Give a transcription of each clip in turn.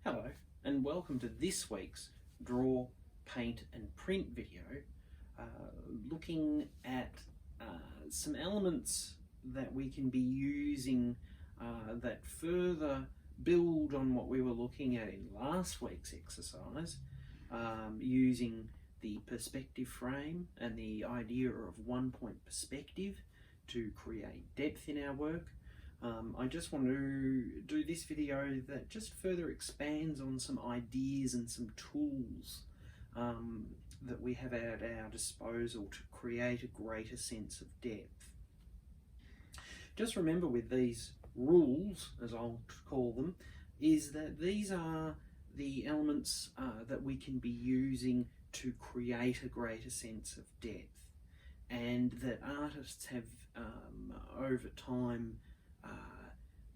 Hello and welcome to this week's Draw, Paint and Print video looking at some elements that we can be using that further build on what we were looking at in last week's exercise, using the perspective frame and the idea of one-point perspective to create depth in our work. I just want to do this video that just further expands on some ideas and some tools that we have at our disposal to create a greater sense of depth. Just remember with these rules, as I'll call them, is that these are the elements that we can be using to create a greater sense of depth, and that artists have over time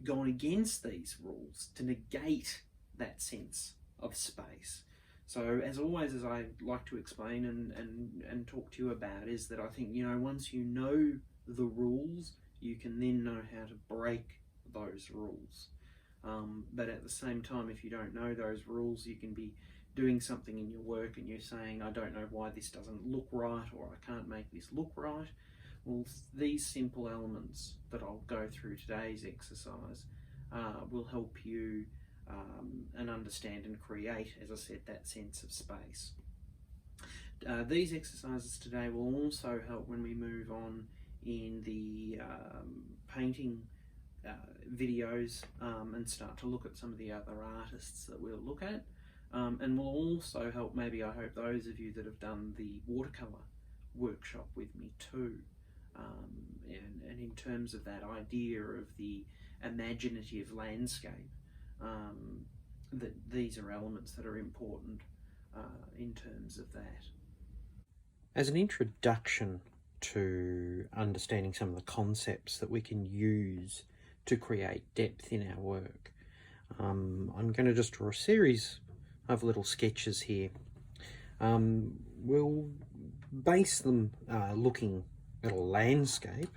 gone against these rules to negate that sense of space. So as always, as I like to explain and talk to you about, is that I think, once you know the rules, you can then know how to break those rules. But at the same time, if you don't know those rules, you can be doing something in your work and you're saying, I don't know why this doesn't look right, or I can't make this look right. Well, these simple elements that I'll go through today's exercise will help you and understand and create, as I said, that sense of space. These exercises today will also help when we move on in the painting videos and start to look at some of the other artists that we'll look at, and will also help, maybe I hope, those of you that have done the watercolour workshop with me too. And in terms of that idea of the imaginative landscape, that these are elements that are important in terms of that. As an introduction to understanding some of the concepts that we can use to create depth in our work, I'm going to just draw a series of little sketches here. We'll base them looking at a landscape,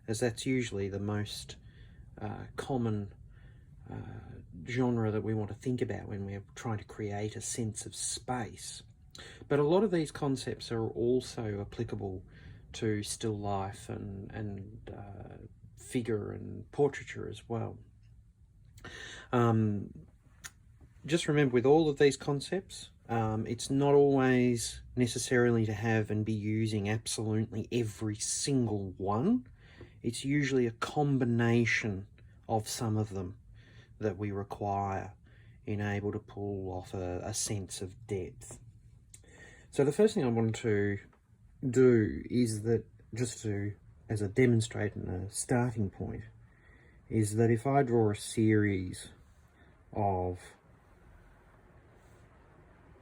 as that's usually the most common genre that we want to think about when we're trying to create a sense of space. But a lot of these concepts are also applicable to still life and figure and portraiture as well. Just remember, with all of these concepts, it's not always necessarily to have and be using absolutely every single one. It's usually a combination of some of them that we require in able to pull off a sense of depth. So the first thing I want to do is that, just to, as a demonstrate and a starting point, is that if I draw a series of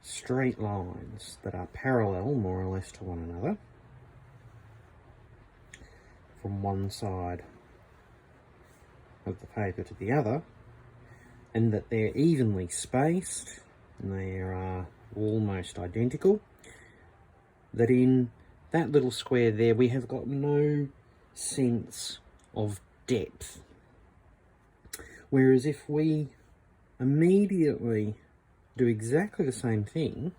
straight lines that are parallel more or less to one another from one side of the paper to the other, and that they're evenly spaced and they are almost identical, that in that little square there we have got no sense of depth. Whereas if we immediately do exactly the same thing,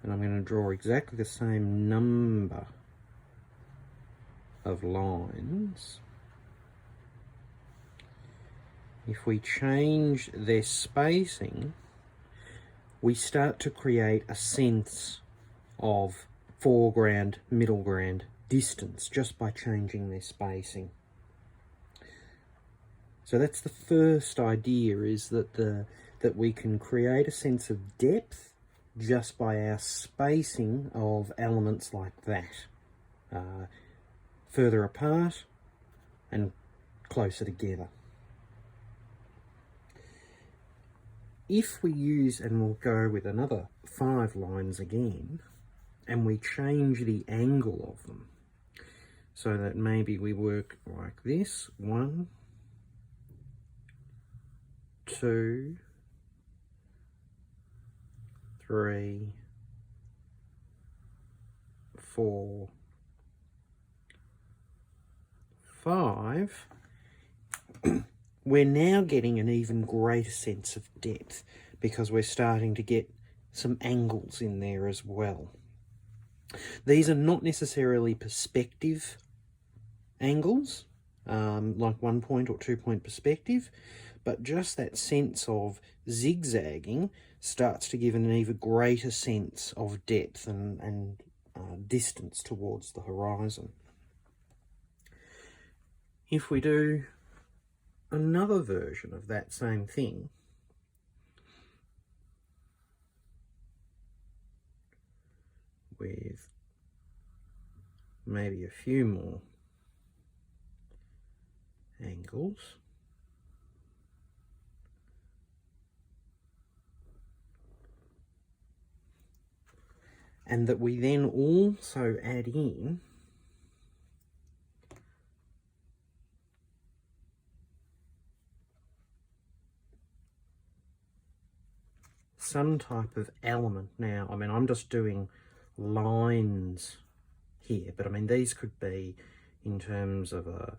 and I'm going to draw exactly the same number of lines, if we change their spacing, we start to create a sense of foreground, middle ground, distance just by changing their spacing. So that's the first idea, is that we can create a sense of depth just by our spacing of elements like that, further apart and closer together. If we use, and we'll go with another 5 lines again, and we change the angle of them, so that maybe we work like this: 1, 2, 3, 4, 5. we're now getting an even greater sense of depth because we're starting to get some angles in there as well. These are not necessarily perspective angles, like 1 point or 2 point perspective, but just that sense of zigzagging starts to give an even greater sense of depth and distance towards the horizon. If we do another version of that same thing, with maybe a few more angles, and that we then also add in some type of element. Now, I mean, I'm just doing lines here, but I mean, these could be in terms of a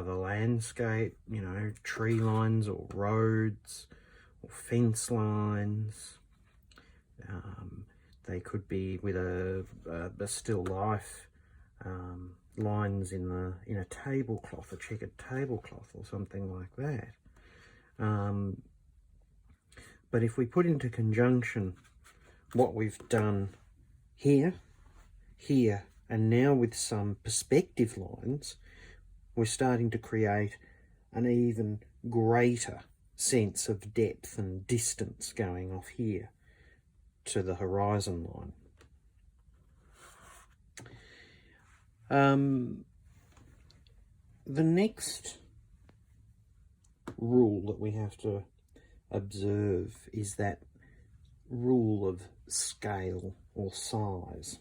landscape, you know, tree lines or roads or fence lines. They could be with a still life, lines in a tablecloth, a checkered tablecloth or something like that. But if we put into conjunction what we've done here, here, and now with some perspective lines, we're starting to create an even greater sense of depth and distance going off here to the horizon line. The next rule that we have to observe is that rule of scale or size.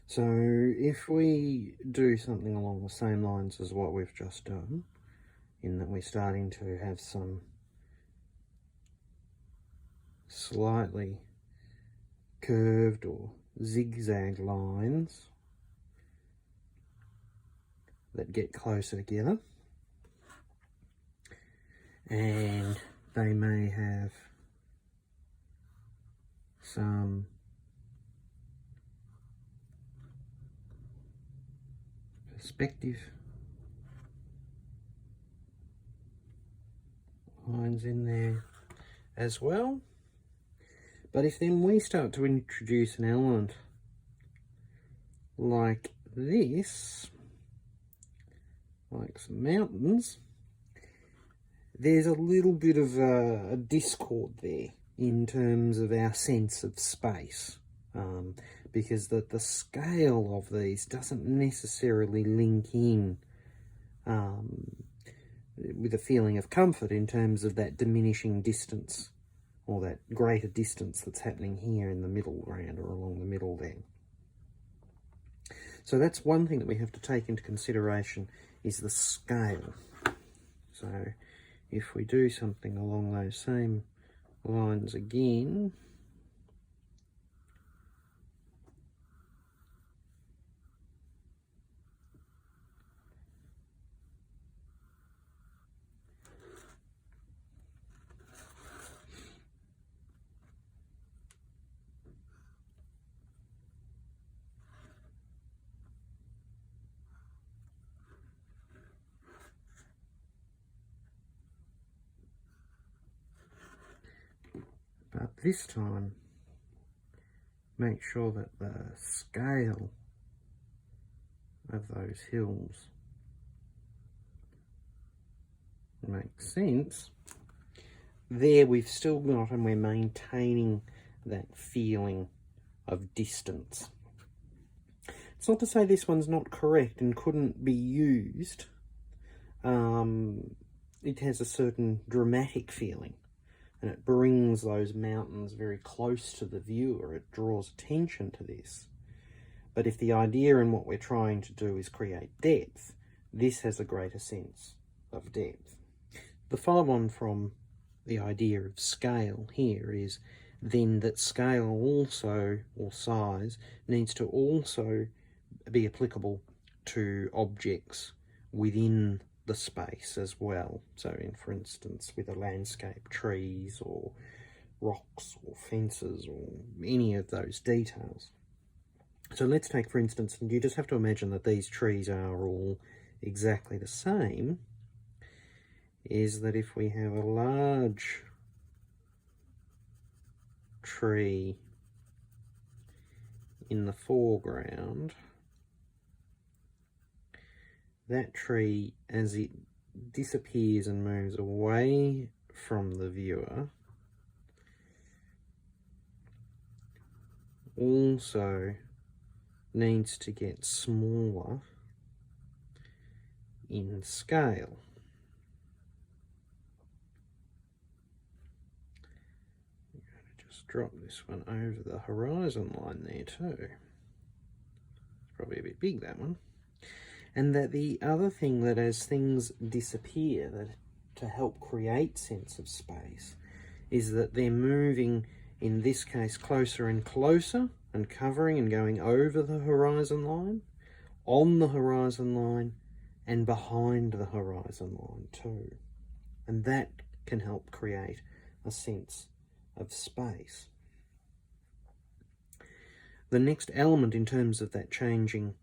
So if we do something along the same lines as what we've just done, in that we're starting to have some slightly curved or zigzag lines that get closer together, and they may have some perspective lines in there as well. But if then we start to introduce an element like this, like some mountains, there's a little bit of a discord there in terms of our sense of space, because the scale of these doesn't necessarily link in with a feeling of comfort in terms of that diminishing distance or that greater distance that's happening here in the middle ground or along the middle there. So that's one thing that we have to take into consideration, is the scale. So if we do something along those same lines again, but this time make sure that the scale of those hills makes sense. There we've still got, and we're maintaining that feeling of distance. It's not to say this one's not correct and couldn't be used. It has a certain dramatic feeling, and it brings those mountains very close to the viewer. It draws attention to this. But if the idea and what we're trying to do is create depth, this has a greater sense of depth. The follow-on from the idea of scale here is then that scale also, or size, needs to also be applicable to objects within the space as well. So for instance, with a landscape, trees or rocks or fences or any of those details. So let's take, for instance, and you just have to imagine that these trees are all exactly the same, is that if we have a large tree in the foreground, that tree, as it disappears and moves away from the viewer, also needs to get smaller in scale. I'm going to just drop this one over the horizon line there too. It's probably a bit big, that one. And that the other thing, that as things disappear, that to help create sense of space, is that they're moving, in this case, closer and closer, and covering and going over the horizon line, on the horizon line, and behind the horizon line too. And that can help create a sense of space. The next element in terms of that changing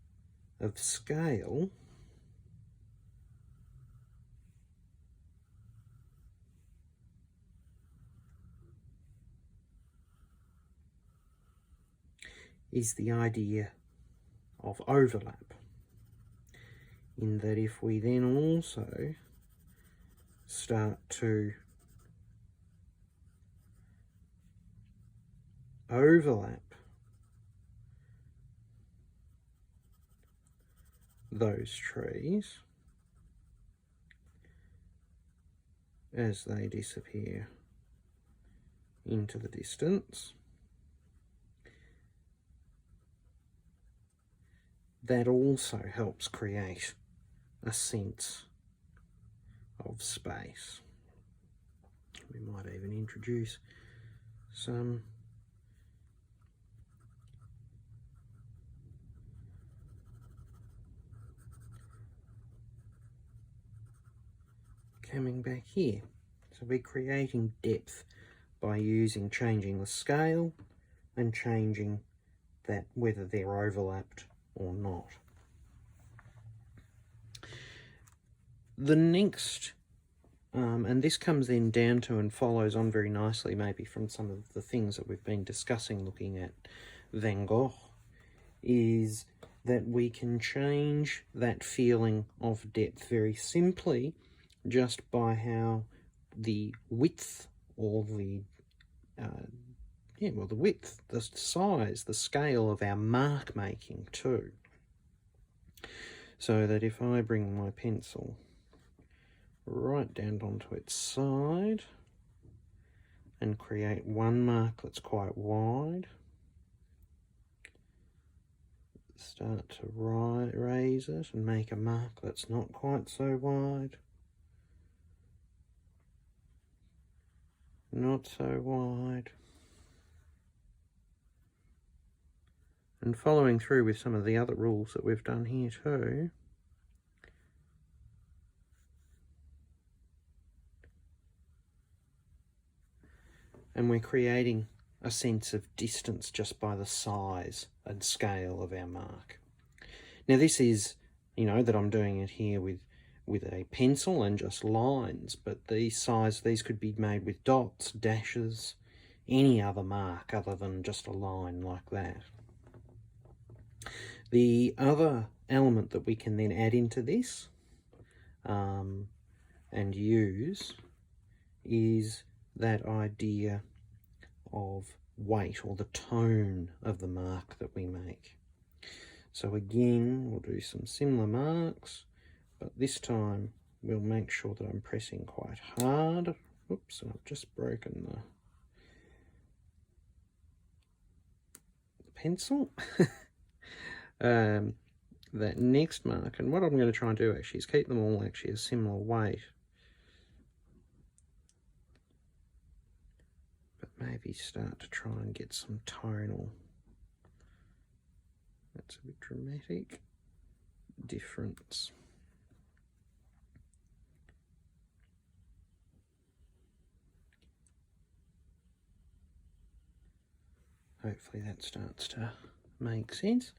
of scale is the idea of overlap, in that if we then also start to overlap those trees as they disappear into the distance, that also helps create a sense of space. We might even introduce some coming back here. So we're creating depth by changing the scale and changing that, whether they're overlapped or not. The next, and this comes then down to and follows on very nicely maybe from some of the things that we've been discussing looking at Van Gogh, is that we can change that feeling of depth very simply just by how the width, or the the width, the size, the scale of our mark making too. So that if I bring my pencil right down onto its side and create one mark that's quite wide, start to raise it and make a mark that's not quite so wide, not so wide, and following through with some of the other rules that we've done here too. And we're creating a sense of distance just by the size and scale of our mark. Now this is, that I'm doing it here with a pencil and just lines, but these could be made with dots, dashes, any other mark other than just a line like that. The other element that we can then add into this and use is that idea of weight, or the tone of the mark that we make. So again, we'll do some similar marks, but this time we'll make sure that I'm pressing quite hard. Oops, and I've just broken the pencil. That next mark, and what I'm going to try and do actually is keep them all actually a similar weight, but maybe start to try and get some tonal, that's a bit dramatic, difference. Hopefully that starts to make sense.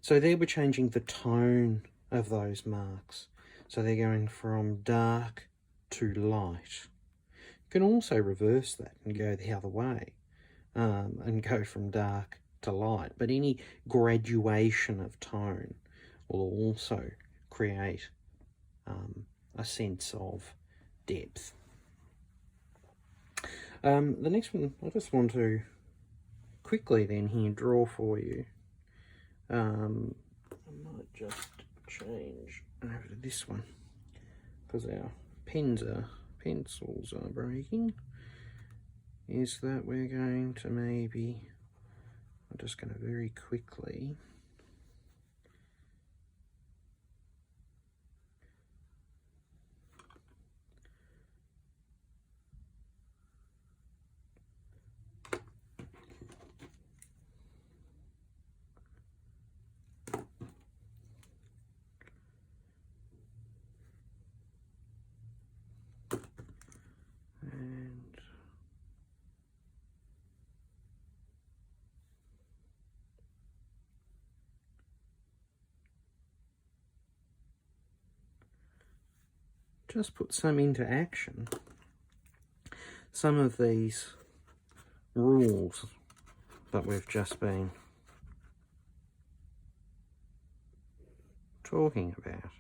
So there we're changing the tone of those marks. So they're going from dark to light. You can also reverse that and go the other way and go from dark to light. But any graduation of tone will also create a sense of depth. The next one, I just want to quickly then here draw for you. I might just change over to this one because our pencils are breaking. Is that we're going to maybe, I'm just going to very quickly just put some into action. Some of these rules that we've just been talking about.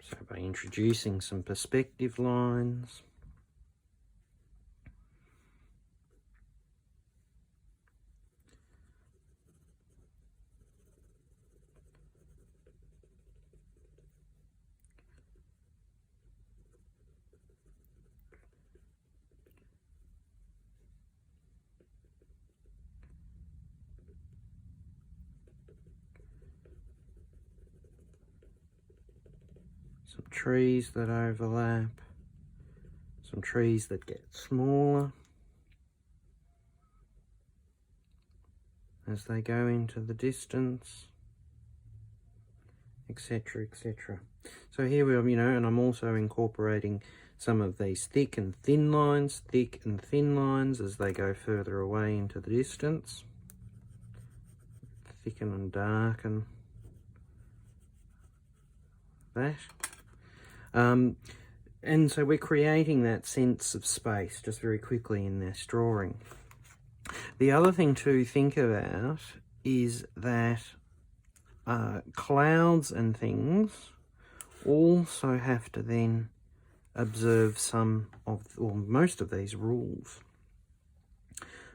So by introducing some perspective lines, some trees that overlap, some trees that get smaller as they go into the distance, etc, etc. So here we are, and I'm also incorporating some of these thick and thin lines as they go further away into the distance. Thicken and darken that. And so we're creating that sense of space just very quickly in this drawing. The other thing to think about is that clouds and things also have to then observe some of, or most of these rules.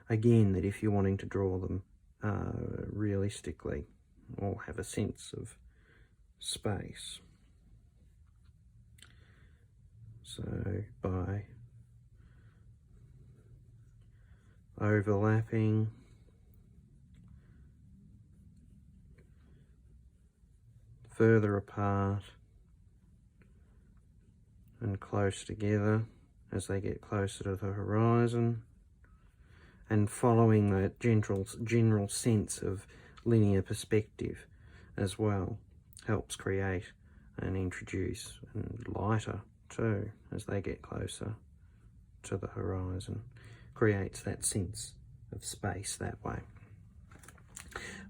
Again, that if you're wanting to draw them realistically or have a sense of space. So by overlapping, further apart and close together as they get closer to the horizon, and following that general sense of linear perspective as well helps create and introduce, and lighter too as they get closer to the horizon, creates that sense of space that way.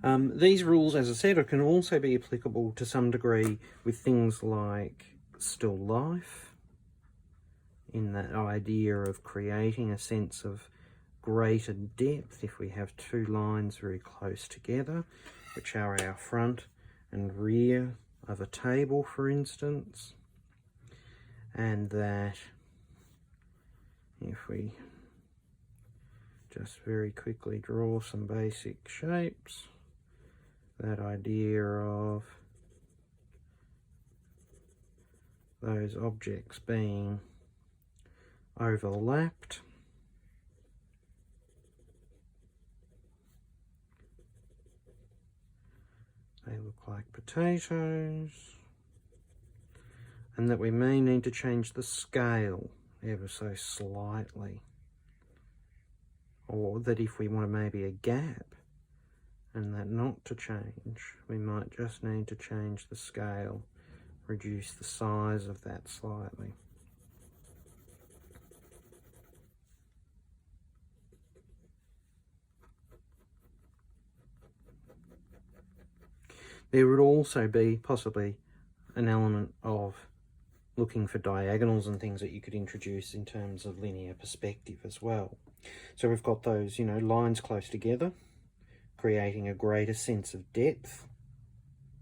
These rules, as I said, can also be applicable to some degree with things like still life, in that idea of creating a sense of greater depth if we have two lines very close together, which are our front and rear of a table, for instance. And that if we just very quickly draw some basic shapes, that idea of those objects being overlapped, they look like potatoes, and that we may need to change the scale ever so slightly or that if we want maybe a gap and that not to change, we might just need to change the scale, reduce the size of that slightly. There would also be possibly an element of looking for diagonals and things that you could introduce in terms of linear perspective as well. So we've got those, lines close together, creating a greater sense of depth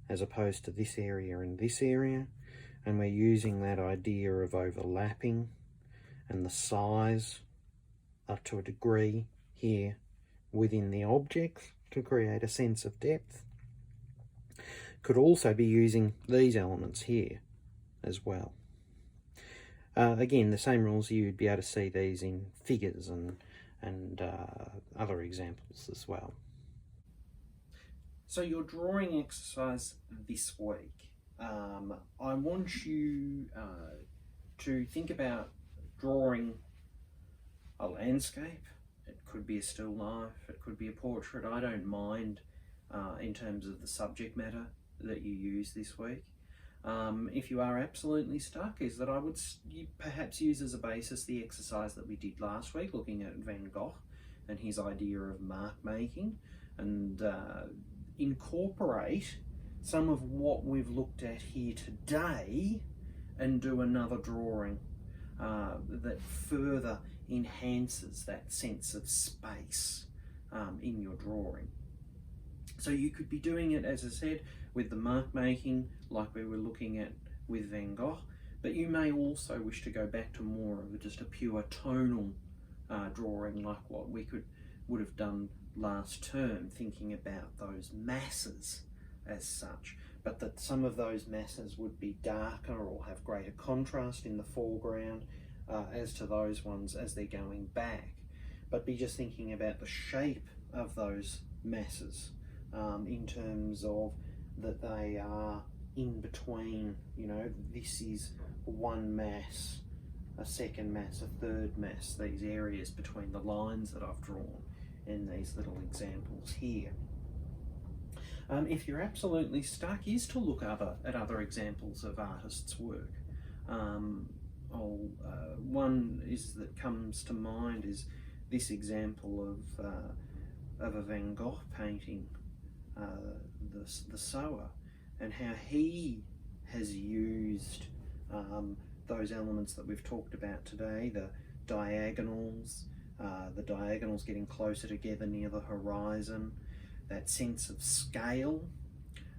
as opposed to this area and this area. And we're using that idea of overlapping and the size up to a degree here within the object to create a sense of depth. Could also be using these elements here as well. Again, the same rules, you'd be able to see these in figures and other examples as well. So your drawing exercise this week, I want you to think about drawing a landscape. It could be a still life, it could be a portrait. I don't mind in terms of the subject matter that you use this week. If you are absolutely stuck, is that I would perhaps use as a basis the exercise that we did last week, looking at Van Gogh and his idea of mark making, and incorporate some of what we've looked at here today and do another drawing that further enhances that sense of space in your drawing. So you could be doing it, as I said, with the mark making like we were looking at with Van Gogh, but you may also wish to go back to more of just a pure tonal drawing like what we would have done last term, thinking about those masses as such, but that some of those masses would be darker or have greater contrast in the foreground as to those ones as they're going back, but be just thinking about the shape of those masses in terms of that they are in between, this is one mass, a second mass, a third mass, these areas between the lines that I've drawn in these little examples here. If you're absolutely stuck, is to look at other examples of artists' work. One that comes to mind is this example of a Van Gogh painting, the Sower, and how he has used those elements that we've talked about today, the diagonals getting closer together near the horizon, that sense of scale,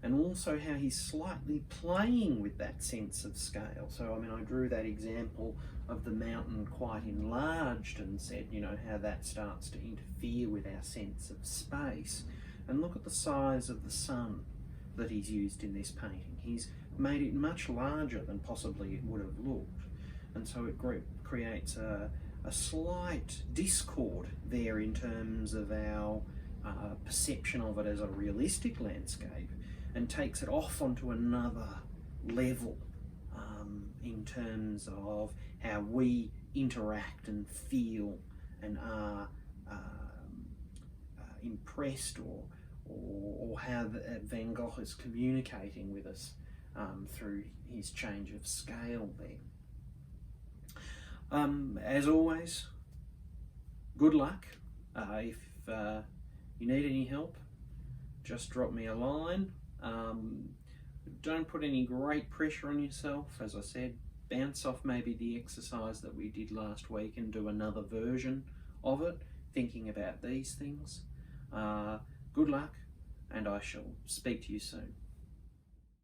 and also how he's slightly playing with that sense of scale. So I drew that example of the mountain quite enlarged and said, how that starts to interfere with our sense of space. And look at the size of the sun that he's used in this painting. He's made it much larger than possibly it would have looked. And so it creates a slight discord there in terms of our perception of it as a realistic landscape, and takes it off onto another level in terms of how we interact and feel and are impressed or how Van Gogh is communicating with us through his change of scale there. As always, good luck. If you need any help, just drop me a line. Don't put any great pressure on yourself. As I said, bounce off maybe the exercise that we did last week and do another version of it, thinking about these things. Good luck, and I shall speak to you soon.